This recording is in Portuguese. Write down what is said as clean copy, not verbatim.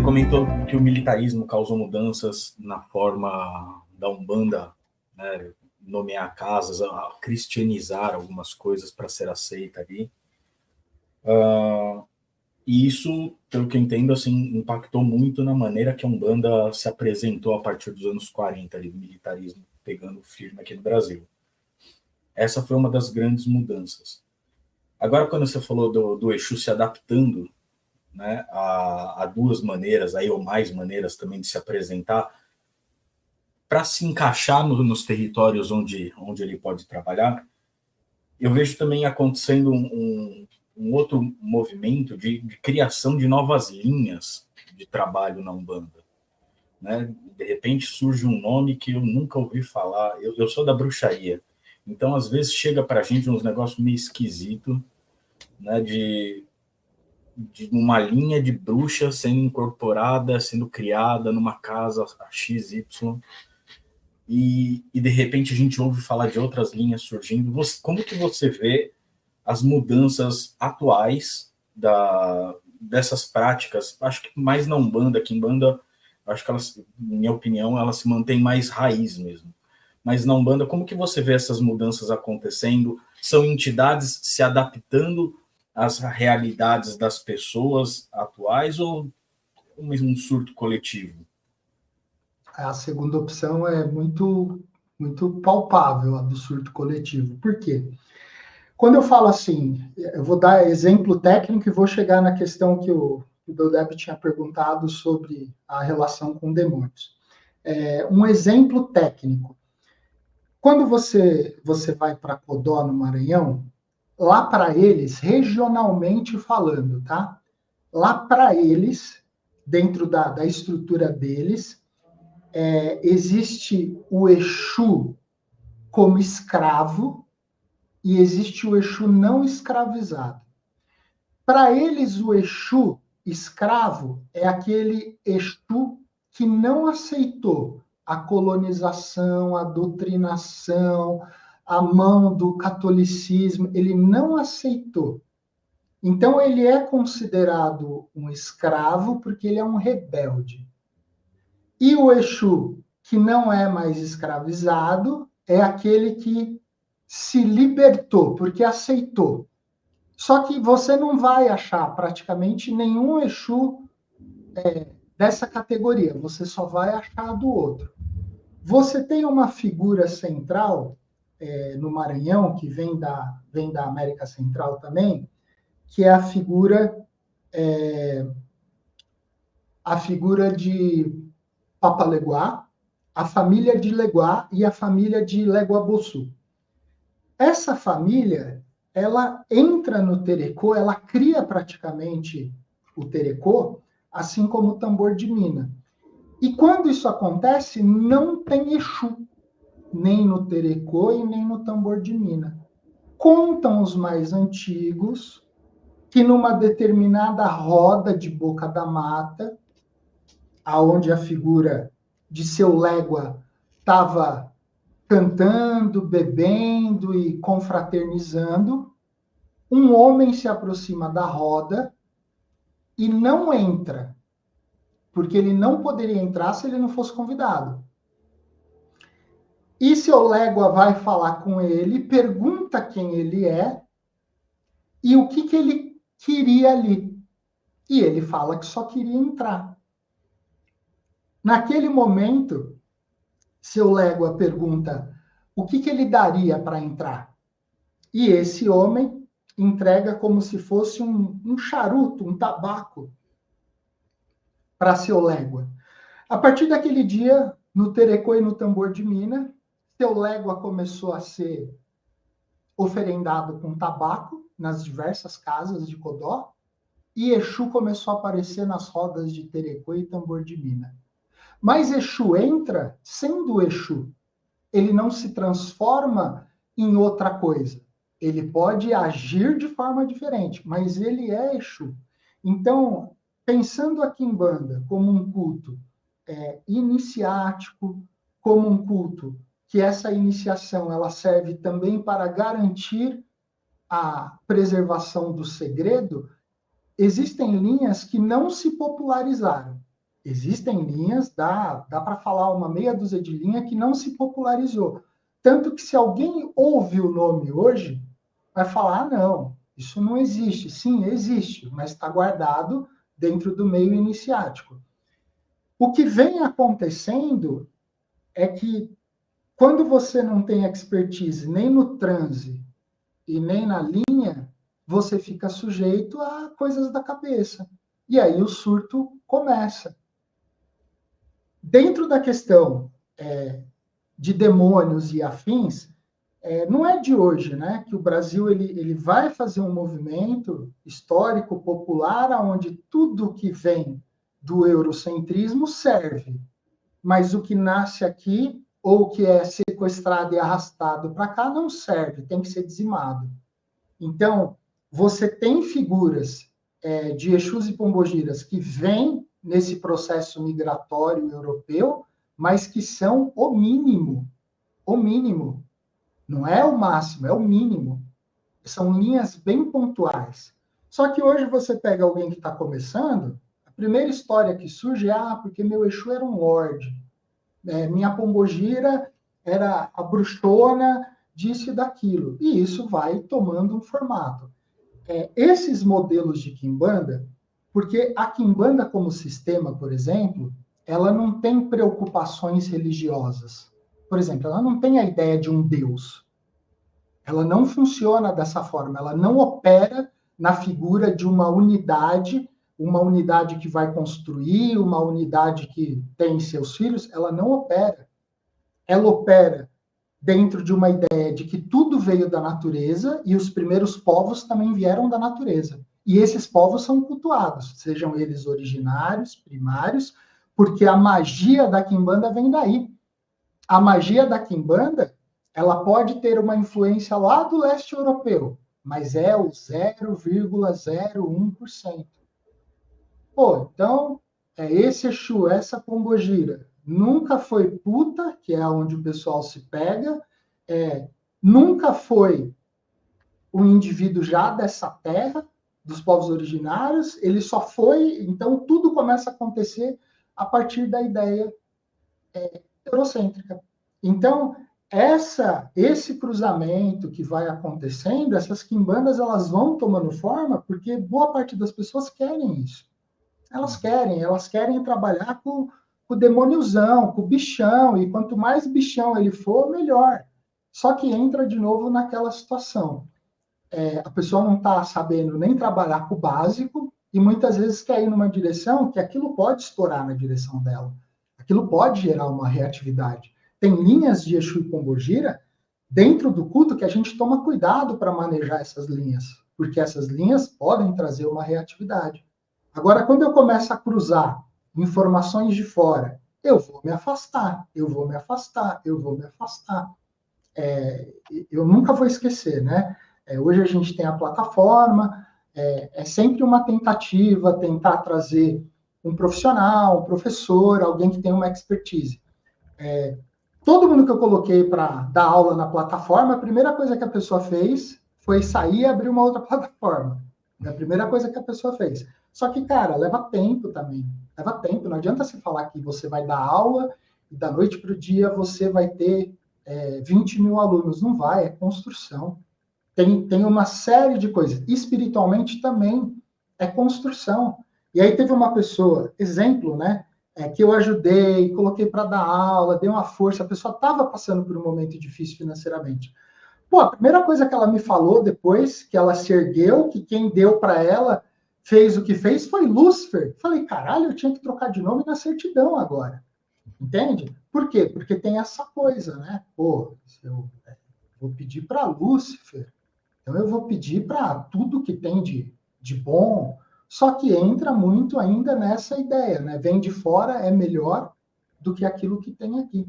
comentou que o militarismo causou mudanças na forma da Umbanda, né, nomear casas, a cristianizar algumas coisas para ser aceita ali. E isso, pelo que eu entendo, assim, impactou muito na maneira que a Umbanda se apresentou a partir dos anos 40, ali, do militarismo pegando firme aqui no Brasil. Essa foi uma das grandes mudanças. Agora, quando você falou do Exu se adaptando, né, a duas maneiras, aí, ou mais maneiras também de se apresentar, para se encaixar nos territórios onde ele pode trabalhar, eu vejo também acontecendo um outro movimento de criação de novas linhas de trabalho na Umbanda. Né? De repente surge um nome que eu nunca ouvi falar. Eu sou da bruxaria, então às vezes chega para a gente uns negócios meio esquisitos, né? de uma linha de bruxa sendo incorporada, sendo criada numa casa XY. E de repente a gente ouve falar de outras linhas surgindo. Como que você vê as mudanças atuais dessas práticas? Acho que mais na Umbanda, que em Umbanda, acho que elas, na minha opinião, elas se mantêm mais raiz mesmo. Mas na Umbanda, como que você vê essas mudanças acontecendo? São entidades se adaptando às realidades das pessoas atuais ou mesmo um surto coletivo? A segunda opção é muito, muito palpável, a do surto coletivo. Por quê? Quando eu falo assim, eu vou dar exemplo técnico e vou chegar na questão que o Deldeb tinha perguntado sobre a relação com demônios. Um exemplo técnico. Quando você vai para Codó, no Maranhão, lá para eles, regionalmente falando, tá? Lá para eles, dentro da estrutura deles, existe o Exu como escravo e existe o Exu não escravizado. Para eles, o Exu escravo é aquele Exu que não aceitou a colonização, a doutrinação, a mão do catolicismo, ele não aceitou. Então, ele é considerado um escravo porque ele é um rebelde. E o Exu, que não é mais escravizado, é aquele que se libertou, porque aceitou. Só que você não vai achar praticamente nenhum Exu dessa categoria, você só vai achar do outro. Você tem uma figura central no Maranhão, que vem da América Central também, que é a figura de Papaleguá, a família de Leguá e a família de Leguabuçu. Essa família, ela entra no terecô, ela cria praticamente o terecô, assim como o tambor de mina. E quando isso acontece, não tem Exu, nem no terecô e nem no tambor de mina. Contam os mais antigos que numa determinada roda de Boca da Mata, aonde a figura de seu Légua estava cantando, bebendo e confraternizando, um homem se aproxima da roda e não entra, porque ele não poderia entrar se ele não fosse convidado. E seu Légua vai falar com ele, pergunta quem ele é e o que ele queria ali. E ele fala que só queria entrar. Naquele momento, seu Légua pergunta o que ele daria para entrar. E esse homem entrega como se fosse um charuto, um tabaco, para seu Légua. A partir daquele dia, no terecô e no tambor de mina, seu Légua começou a ser oferendado com tabaco nas diversas casas de Codó, e Exu começou a aparecer nas rodas de terecô e tambor de mina. Mas Exu entra sendo Exu. Ele não se transforma em outra coisa. Ele pode agir de forma diferente, mas ele é Exu. Então, pensando aqui em Banda como um culto iniciático, como um culto que essa iniciação ela serve também para garantir a preservação do segredo, existem linhas que não se popularizaram. Existem linhas, dá para falar uma meia dúzia de linha que não se popularizou. Tanto que se alguém ouve o nome hoje, vai falar, não, isso não existe. Sim, existe, mas está guardado dentro do meio iniciático. O que vem acontecendo é que quando você não tem expertise nem no transe e nem na linha, você fica sujeito a coisas da cabeça. E aí o surto começa. Dentro da questão de demônios e afins, não é de hoje, né, que o Brasil ele vai fazer um movimento histórico popular onde tudo que vem do eurocentrismo serve, mas o que nasce aqui ou que é sequestrado e arrastado para cá não serve, tem que ser dizimado. Então, você tem figuras de Exus e Pombogiras que vêm nesse processo migratório europeu, mas que são o mínimo. O mínimo. Não é o máximo, é o mínimo. São linhas bem pontuais. Só que hoje você pega alguém que está começando, a primeira história que surge é, porque meu Exu era um lorde. Minha pombogira era a bruxona disso e daquilo. E isso vai tomando um formato. Esses modelos de Kimbanda, porque a Kimbanda como sistema, por exemplo, ela não tem preocupações religiosas. Por exemplo, ela não tem a ideia de um Deus. Ela não funciona dessa forma. Ela não opera na figura de uma unidade que vai construir, uma unidade que tem seus filhos. Ela não opera. Ela opera dentro de uma ideia de que tudo veio da natureza e os primeiros povos também vieram da natureza. E esses povos são cultuados, sejam eles originários, primários, porque a magia da Quimbanda vem daí. A magia da Quimbanda, ela pode ter uma influência lá do leste europeu, mas é o 0,01%. Pô, então, esse Exu, essa pombogira, nunca foi puta, que é onde o pessoal se pega, nunca foi um indivíduo já dessa terra, dos povos originários, ele só foi, então tudo começa a acontecer a partir da ideia eurocêntrica. Então, esse cruzamento que vai acontecendo, essas quimbandas, elas vão tomando forma porque boa parte das pessoas querem isso. Elas querem trabalhar com o demôniozão, com o bichão, e quanto mais bichão ele for, melhor. Só que entra de novo naquela situação. A pessoa não está sabendo nem trabalhar com o básico, e muitas vezes quer ir numa direção que aquilo pode estourar na direção dela. Aquilo pode gerar uma reatividade. Tem linhas de Exu e Pombogira dentro do culto que a gente toma cuidado para manejar essas linhas, porque essas linhas podem trazer uma reatividade. Agora, quando eu começo a cruzar informações de fora, eu vou me afastar, eu vou me afastar, eu vou me afastar. Eu nunca vou esquecer, né? Hoje a gente tem a plataforma, é sempre uma tentativa, tentar trazer um profissional, um professor, alguém que tem uma expertise. Todo mundo que eu coloquei para dar aula na plataforma, a primeira coisa que a pessoa fez foi sair e abrir uma outra plataforma. É a primeira coisa que a pessoa fez. Só que, cara, leva tempo também. Leva tempo. Não adianta você falar que você vai dar aula e da noite para o dia você vai ter 20 mil alunos. Não vai, é construção. Tem uma série de coisas. Espiritualmente também é construção. E aí teve uma pessoa, exemplo, né? Que eu ajudei, coloquei para dar aula, dei uma força. A pessoa estava passando por um momento difícil financeiramente. Pô, a primeira coisa que ela me falou depois que ela se ergueu, que quem deu para ela fez o que fez, foi Lúcifer. Falei, caralho, eu tinha que trocar de nome na certidão agora. Entende? Por quê? Porque tem essa coisa, né? Pô, eu vou pedir para Lúcifer, então eu vou pedir para tudo que tem de bom, só que entra muito ainda nessa ideia, né? Vem de fora é melhor do que aquilo que tem aqui.